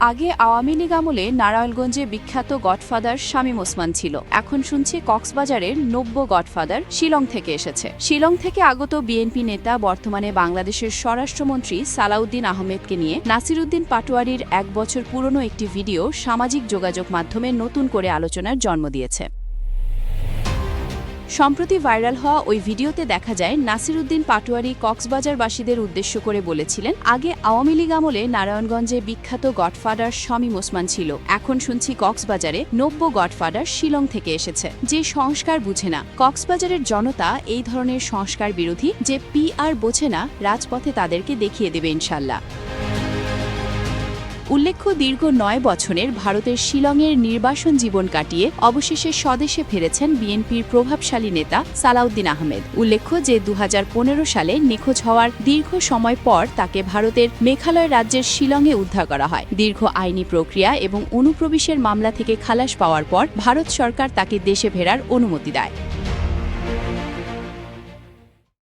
আগে আওয়ামী লীগ আমলে নারায়ণগঞ্জে বিখ্যাত গডফাদার শামীম ওসমান ছিল। এখন শুনছি কক্সবাজারের নব্য গডফাদার শিলং থেকে এসেছে। শিলং থেকে আগত বিএনপি নেতা বর্তমানে বাংলাদেশের স্বরাষ্ট্রমন্ত্রী সালাউদ্দিন আহমেদকে নিয়ে নাসিরউদ্দিন পাটোয়ারীর ১ বছর পুরনো একটি ভিডিও সামাজিক যোগাযোগ মাধ্যমে নতুন করে আলোচনার জন্ম দিয়েছে। সম্প্রতি ভাইরাল হওয়া ওই ভিডিওতে দেখা যায় নাসিরউদ্দিন পাটোয়ারী কক্সবাজারবাসীদের উদ্দেশ্য করে বলেছিলেন, আগে আওয়ামী লীগ আমলে নারায়ণগঞ্জে বিখ্যাত গডফাদার শামীম ওসমান ছিল। এখন শুনছি কক্সবাজারে নব্য গডফাদার শিলং থেকে এসেছে। যে সংস্কার বুঝে না, কক্সবাজারের জনতা এই ধরনের সংস্কার বিরোধী। যে পিআর বোঝে না, রাজপথে তাদেরকে দেখিয়ে দেবে ইনশাল্লাহ। উল্লেখ্য, দীর্ঘ ৯ বছরের ভারতের শিলংয়ের নির্বাসন জীবন কাটিয়ে অবশেষে স্বদেশে ফিরেছেন বিএনপির প্রভাবশালী নেতা সালাউদ্দিন আহমেদ। উল্লেখ্য যে ২০১৫ সালে নিখোঁজ হওয়ার দীর্ঘ সময় পর তাকে ভারতের মেঘালয় রাজ্যের শিলংয়ে উদ্ধার করা হয়। দীর্ঘ আইনি প্রক্রিয়া এবং অনুপ্রবেশের মামলা থেকে খালাস পাওয়ার পর ভারত সরকার তাকে দেশে ফেরার অনুমতি দেয়।